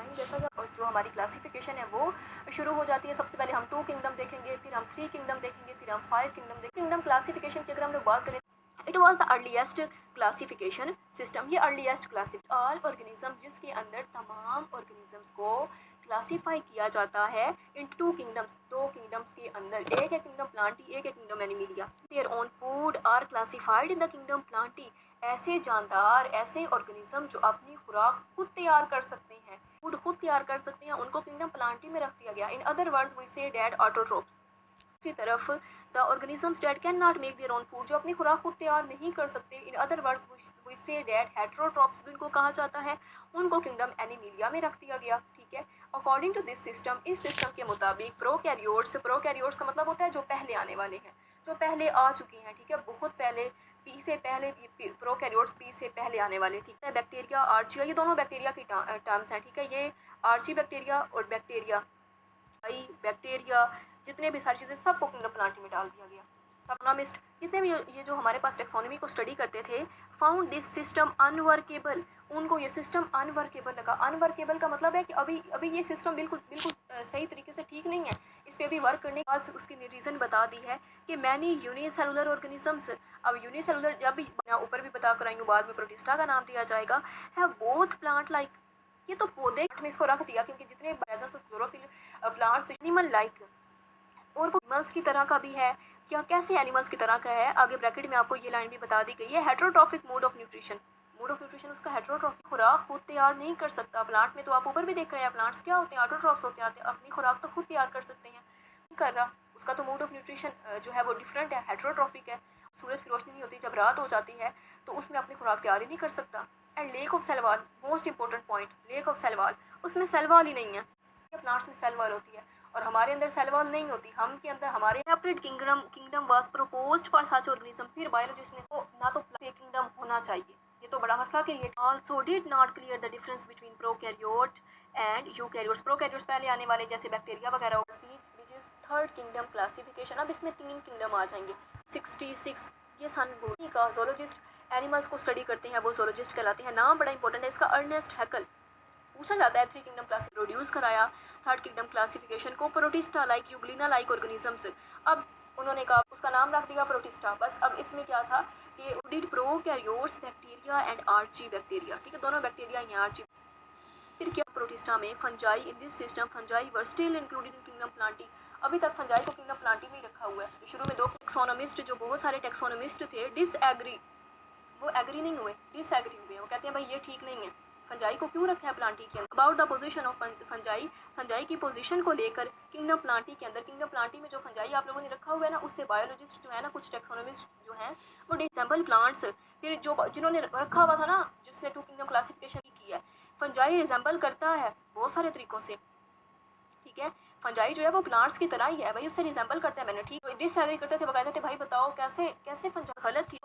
Fine, जैसा कि जो हमारी क्लासिफिकेशन है वो शुरू हो जाती है। सबसे पहले हम 2 किंगडम देखेंगे, फिर हम 3 किंगडम देखेंगे, फिर हम 5 किंगडम देखेंगे। किंगडम क्लासिफिकेशन की अगर हम लोग बात करें, it was the earliest classification system. ये अर्लीस्ट क्लासिफ ऑल ऑर्गेनिज्म, जिसके अंदर तमाम ऑर्गेनिजम्स को क्लासीफाई किया जाता है इन 2 किंगडम्स, 2 किंगडम्स के अंदर। एक है किंगडम प्लांटी, एक है kingdom Animalia. Their own food are classified in the kingdom Plantae. ऐसे जानदार, ऐसे ऑर्गेनिज्म जो अपनी खुराक खुद तैयार कर सकते हैं, फूड खुद तैयार कर सकते हैं, उनको किंगडम प्लांटी में रख दिया गया। इन अदर वर्ड्स वी से डेट ऑटोट्रोप्स। दूसरी तरफ the organisms date can not make their own food, जो अपनी खुराक खुद तैयार नहीं कर सकते। इन अदर वर्ड्स वी से डेट हेट्रोट्रोप्स, जिनको कहा जाता है, उनको किंगडम एनिमिलिया में रख दिया गया। ठीक है, अकॉर्डिंग टू दिस सिस्टम, इस सिस्टम के मुताबिक प्रोकैरियोट्स का मतलब होता है जो पहले आने वाले हैं, जो पहले आ चुके हैं। ठीक है, बहुत पहले, पी से पहले, प्रोकैरियोट्स पी से पहले आने वाले। ठीक है, बैक्टीरिया, आर्चिया, ये दोनों बैक्टीरिया की टर्म्स हैं। ठीक है, ये आर्ची बैक्टीरिया और बैक्टीरिया जितने भी सारी चीज़ें, सबको किंगडम प्लांटी में डाल दिया गया। इकोनॉमिस्ट जितने भी ये जो हमारे पास टेक्सोनॉमी को स्टडी करते थे, फाउंड दिस सिस्टम अनवर्केबल, उनको ये सिस्टम अनवर्केबल लगा। अनवर्केबल का मतलब है कि अभी ये सिस्टम बिल्कुल बिल्कुल सही तरीके से ठीक नहीं है, इस पर अभी वर्क करने के बाद उसकी रीज़न बता दी है कि मैनी यूनिसेलुलर ऑर्गेनिजम्स। अब यूनिसेलुलर, जब भी ऊपर भी बता कर आई हूँ, बाद में प्रोटिस्टा का नाम दिया जाएगा, है बोथ प्लांट लाइक। ये तो पौधे में इसको रख दिया क्योंकि जितने क्लोरोफिल प्लांट्स एनिमल लाइक, और वो एनिमल्स की तरह का भी है। क्या, कैसे एनिमल्स की तरह का है, आगे ब्रैकेट में आपको ये लाइन भी बता दी गई है। Heterotrophic mode of nutrition, mode of nutrition उसका हेट्रोट्रॉफिक, खुराक खुद तैयार नहीं कर सकता। प्लांट में तो आप ऊपर भी देख रहे हैं, प्लांट्स क्या होते हैं, ऑटोट्रॉफ्स होते हैं, अपनी खुराक तो खुद तैयार कर सकते हैं, नहीं कर रहा। उसका तो मोड ऑफ न्यूट्रिशन जो है वो डिफरेंट है, हेट्रोट्रॉफिक है। सूरज की रोशनी नहीं होती, जब रात हो जाती है तो उसमें अपनी खुराक तैयार ही नहीं कर सकता। And lack of cell wall, most important point, lack of cell wall, उसमें सेल वॉल ही नहीं है। प्लांट्स में सेल वॉल होती है और हमारे अंदर सेल वॉल नहीं होती। हम के अंदर हमारे separate kingdom was proposed for such organism. फिर बायोलॉजिस्ट ने तो ना तो किंगडम होना चाहिए, ये तो बड़ा मसला create. Also did not clear the difference between prokaryote and eukaryotes. Prokaryotes पहले आने वाले जैसे बैक्टीरिया वगैरह, which is third kingdom classification. अब इसमें 3 किंगडम आ जाएंगे। 66 ये सन का जोलॉजिस्ट एनिमल्स को स्टडी करते हैं, वो जोलॉजिस्ट कहलाते हैं। नाम बड़ा इंपॉर्टेंट है इसका, अर्नेस्ट हैकल। पूछा जाता है 3 किंगडम क्लास प्रोड्यूस कराया, थर्ड किंगडम क्लासिफिकेशन को protista like Euglena like organisms. अब उन्होंने कहा, उसका नाम रख दिया प्रोटिस्टा बस। अब इसमें क्या था कि did prokaryotes bacteria and archaebacteria. ठीक है, दोनों बैक्टीरिया ही हैं, आर्ची। फिर क्या प्रोटिस्टा में fungi, in this system fungi were still included in kingdom Plantae. अभी तक फंजाई को किंगडम प्लांटी में ही रखा हुआ है। शुरू में 2 टेक्सोनोमिस्ट, जो बहुत सारे टेक्सोनोमिस्ट थे, डिसएग्री, वो एग्री नहीं हुए, डिसएग्री हुए। वो कहते हैं भाई ये ठीक नहीं है, फंजाई को क्यों रखा है प्लांटी के अंदर। About the position of fungi, fungi की पोजीशन को लेकर किंगडम प्लांटी के अंदर, किंगडम प्लांटी में जो फंजाई आप लोगों ने रखा हुआ है ना, उससे बायोलॉजिस्ट जो है ना, कुछ टेक्सोनोमिस्ट जो हैं, वो रिसेंबल प्लांट्स, फिर जो जिन्होंने रखा हुआ था ना, जिसने 2 किंगडम क्लासिफिकेशन की है, फंजाई रिसेंबल करता है बहुत सारे तरीकों से। ठीक है, फंजाई जो है वो प्लांट्स की तरह ही है भाई, उससे रिजेंबल करता है। मैंने ठीक डिसएग्री करते थे, बकायदा थे, भाई बताओ कैसे कैसे फंजाई गलत थी।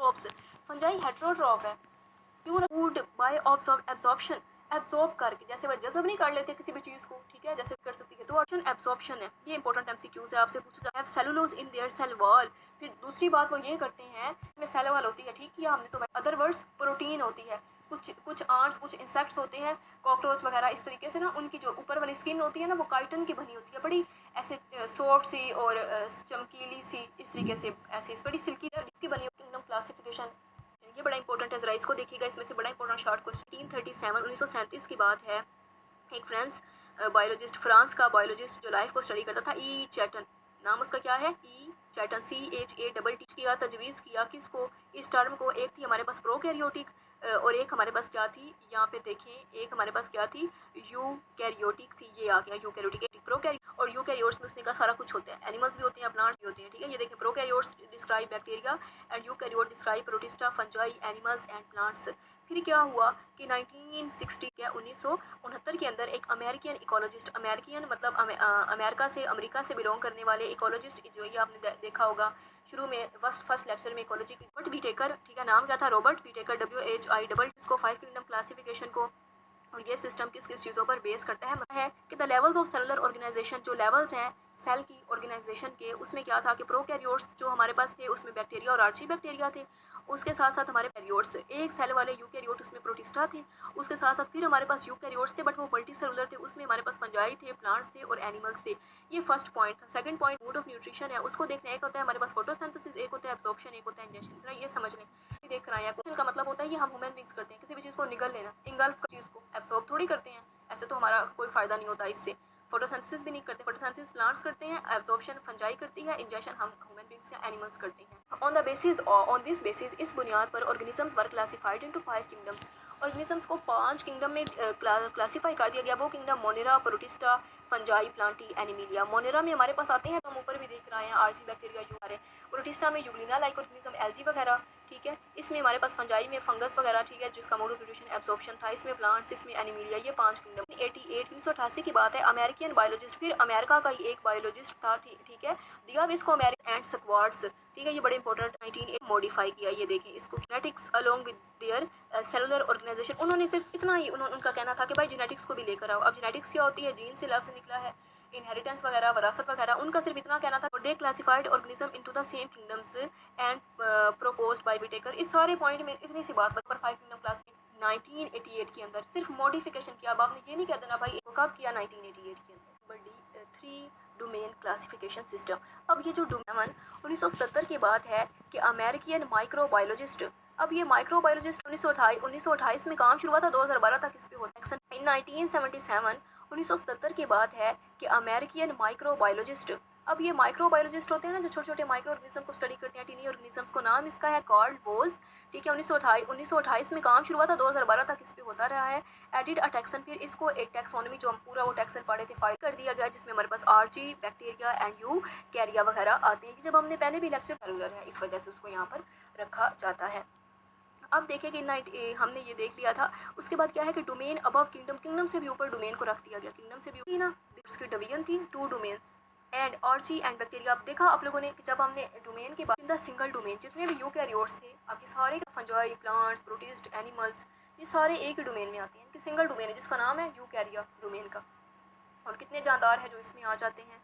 फंजाई हेट्रोट्रॉप है, क्यों? फूड बाय एब्जॉर्प्शन, एब्जॉर्ब करके, जैसे वह जज़ब नहीं कर लेते किसी भी चीज़ को, ठीक है, जैसे कर सकती है, तो ऑप्शन एब्जॉर्प्शन है। ये इंपॉर्टेंट एमसीक्यूज है, आपसे पूछा जाता है। Cellulose in their cell wall, फिर दूसरी बात वो ये करते हैं में सेल वॉल होती है, ठीक किया हमने, तो अदर वर्ड्स प्रोटीन होती है। कुछ आंट्स, कुछ इंसेक्ट्स होते हैं, कॉकरोच वगैरह, इस तरीके से ना उनकी जो ऊपर वाली स्किन होती है ना, वो काइटन की बनी होती है, बड़ी ऐसे सॉफ्ट सी और चमकीली सी, इस तरीके से ऐसे बड़ी सिल्की इसकी बनी होती है। क्लासिफिकेशन ये बड़ा इंपॉर्टेंट है, जरा इसको देखिएगा, इसमें से बड़ा इंपॉर्टेंट शॉर्ट क्वेश्चन। 1937 की बात है। एक बायोलॉजिस्ट, फ्रांस का बायोलॉजिस्ट जो लाइफ को स्टडी करता था, ई चैटन, नाम उसका क्या है, ई चैटन, CHATT किया, तजवीज़ किया किसको, इस टर्म को। एक थी हमारे पास प्रोकैरियोटिक और एक हमारे पास क्या थी, यहाँ पे देखें, एक हमारे पास क्या थी, यूकैरियोटिक थी, ये आ गया यूकैरियोटिक। प्रोकैरियोट और यूकैरियोट्स में उसने कहा सारा कुछ होता है, एनिमल्स भी होते हैं, प्लांट्स भी होते हैं। ठीक है, ये देखें, prokaryotes describe bacteria and eukaryote describe protista, fungi, animals and plants. फिर क्या हुआ कि 1960 या 1969 के अंदर एक अमेरिकन इकोलॉजिस्ट, अमेरिकन मतलब अमेरिका से बिलोंग करने वाले इकोलॉजिस्ट, जो ये आपने देखा होगा शुरू में फर्स्ट लेक्चर में, इकोलॉजी की, रॉबर्ट विटेकर। ठीक है, नाम क्या था, रॉबर्ट विटेकर, WHI, इसको 5 किंगडम क्लासिफिकेशन को। और ये सिस्टम किस किस चीज़ों पर बेस करता है कि the levels of cellular organisation, जो लेवल्स हैं सेल की ऑर्गेनाइजेशन के, उसमें क्या था कि प्रोकैरियोट्स जो हमारे पास थे उसमें बैक्टीरिया और आर्ची बैक्टीरिया थे, उसके साथ साथ हमारे कैरियोट्स एक सेल वाले यूकैरियोट उसमें प्रोटिस्टा थे, उसके साथ साथ फिर हमारे पास यूकैरियोट्स थे बट वो मल्टी सेलुलर थे, उसमें हमारे पास फंजाई थे, प्लांट्स थे और एनिमल्स थे। ये फर्स्ट पॉइंट था। Second point mode of nutrition है, उसको देखना। एक होता है हमारे पास फोटोसिंथेसिस, एक होता है एब्जॉर्प्शन, एक होता है इंजेक्शन। जरा ये समझ लें, देख रहा है का मतलब होता है ये हम ह्यूमन बींग्स करते हैं, किसी भी चीज़ को निगल लेना, इंगल्फ चीज़ को एब्जॉर्ब थोड़ी करते हैं, ऐसे तो हमारा कोई फ़ायदा नहीं होता इससे। फोटोसिंथेसिस भी नहीं करते, फोटोसिंथेसिस प्लांट्स करते हैं, एब्जॉर्प्शन फंजाई करती है, इंजेक्शन हम ह्यूमन बींग्स या एनिमल्स करते हैं। ऑन दिस बेसिस, इस बुनियाद पर ऑर्गेनिजम्स वर क्लासिफाइड इनटू 5 किंगडम्स। ऑर्गेनिजम्स को 5 किंगडम में क्लासीफाई कर दिया गया। वो kingdom Monera, protista, fungi, Plantae, Animalia. Monera में हमारे पास आते हैं, हम ऊपर भी देख रहे हैं, आर्ची बैक्टीरिया जो आ रहे हैं। प्रोटिस्टा में यूग्लिना लाइक ऑर्गेनिज्म, एल्गी वगैरह, ठीक है। इसमें हमारे पास फंजाई में फंगस वगैरह, ठीक है, जिसका मोड ऑफ न्यूट्रिशन एब्जॉर्प्शन था। इसमें प्लांट्स, इसमें एनिमिलिया। ये 5 किंगडम। 1988 की बात है, अमेरिकन बायोलॉजिस्ट, फिर अमेरिका का ही एक बायोलॉजिस्ट था, ठीक है, दिया इसको अमेरिकन एंड स्क्वाड्स, ठीक है, ये बड़े इंपॉर्टेंट। 19 मॉडिफाई किया, ये देखें इसको, genetics along with their cellular organisation. उन्होंने सिर्फ इतना ही, उनका कहना था कि भाई जेनेटिक्स को भी लेकर आओ। अब जेनेटिक्स क्या होती है, जीन से लफ्ज़ निकला है, इनहेरिटेंस वगैरह, वरासत वगैरह, उनका सिर्फ इतना कहना था। They classified organism into the same kingdoms and proposed by Whittaker. इस सारे पॉइंट में इतनी सी बात पर 5 किंगडम क्लास 1988 के अंदर सिर्फ मॉडिफिकेशन किया। अब आपने ये नहीं कह देना भाई कब किया, 1988 के अंदर। बड़ी 3 डोमेन क्लासिफिकेशन सिस्टम। अब ये जो डोमेन 1977 की बात है कि अमेरिकन माइक्रोबायोलॉजिस्ट, अब ये माइक्रोबायोलॉजिस्ट 1928 में काम शुरू हुआ था, 2012 तक इस पे होता है। इन 1977 1977 की बात है कि अमेरिकन माइक्रोबायोलॉजिस्ट, अब ये माइक्रोबायोलॉजिस्ट होते हैं ना जो छोटे छोटे माइक्रो ऑर्गेनिज्म को स्टडी करते हैं, टीनी ऑर्गेनिजम्स को, नाम इसका है कार्ल बोस, ठीक है। 1928 में काम शुरू हुआ था, 2012 तक इस पे होता रहा है। एडिड अ टैक्सन, फिर इसको एक टैक्सोनॉमी जो हम पूरा वो टैक्सन पढ़े थे फाइल कर दिया गया, जिसमें हमारे पास आर्ची बैक्टीरिया एंड यू कैरिया वगैरह आते हैं। जब हमने पहले भी लेक्चर सेलुलर है, इस वजह से उसको यहाँ पर रखा जाता है। अब देखें कि हमने ये देख लिया था। उसके बाद क्या है कि डोमेन अबव किंगडम, किंगडम से भी ऊपर डोमेन को रख दिया गया। किंगडम से भी ऊपर ना उसकी डिवीजन थी 2 domains and Archaea and bacteria. अब देखा आप लोगों ने कि जब हमने डोमेन के बाद इन द सिंगल डोमेन, जितने भी यूकैरियोट्स थे आपके सारे फंजाई, प्लांट्स, प्रोटिस्ट, एनिमल्स, ये सारे एक ही डोमेन में आते हैं। इनकी सिंगल डोमेन है जिसका नाम है यूकैरिया डोमेन का। और कितने जानदार हैं जो इसमें आ जाते हैं।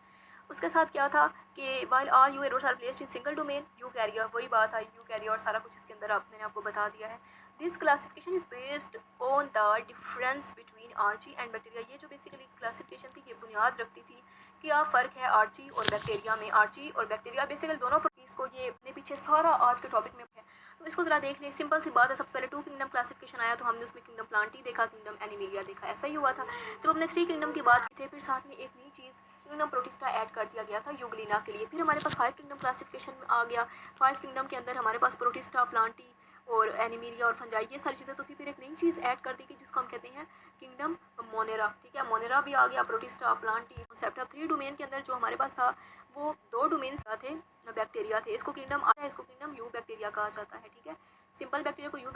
उसके साथ क्या था कि while are you arrows are placed in single domain Eukarya, वही बात आई, यू कैरियर और सारा कुछ इसके अंदर आप मैंने आपको बता दिया है। This classification is based on the difference between Archaea and bacteria. ये जो बेसिकली क्लासिफिकेशन थी ये बुनियाद रखती थी कि क्या फ़र्क है आर्ची और बैक्टीरिया में। आर्ची और बैक्टीरिया बेसिकली दोनों प्रोटीज को, ये अपने पीछे सारा आज के टॉपिक में है, तो इसको ज़रा देख लें। सिंपल सी बात है, सबसे पहले 2 किंगडम क्लासिफिकेशन आया तो हमने उसमें किंगडम प्लांटी देखा, किंगडम एनिमिलिया देखा, ऐसा ही हुआ था। जब हमने 3 किंगडम की बात की थी, फिर साथ में एक नई चीज़ किंगडम प्रोटिस्टा ऐड कर दिया गया था यूग्लिना के लिए। फिर हमारे पास 5 किंगडम क्लासिफिकेशन में आ गया। 5 किंगडम के अंदर हमारे पास प्रोटिस्टा, प्लांटी और एनिमिलिया और फंजाई, ये सारी चीज़ें तो थी। फिर एक नई चीज़ ऐड कर दी गई जिसको हम कहते हैं किंगडम मोनेरा, ठीक है। मोनेरा भी आ गया, प्रोटिस्टा, प्लांटी, कॉन्सेप्ट। अब 3 डोमेन के अंदर जो हमारे पास था वो 2 डोमेन्स थे, बैक्टीरिया थे। इसको किंगडम आता है, इसको किंगडम यू बैक्टीरिया कहा जाता है, ठीक है। सिंपल बैक्टीरिया को यू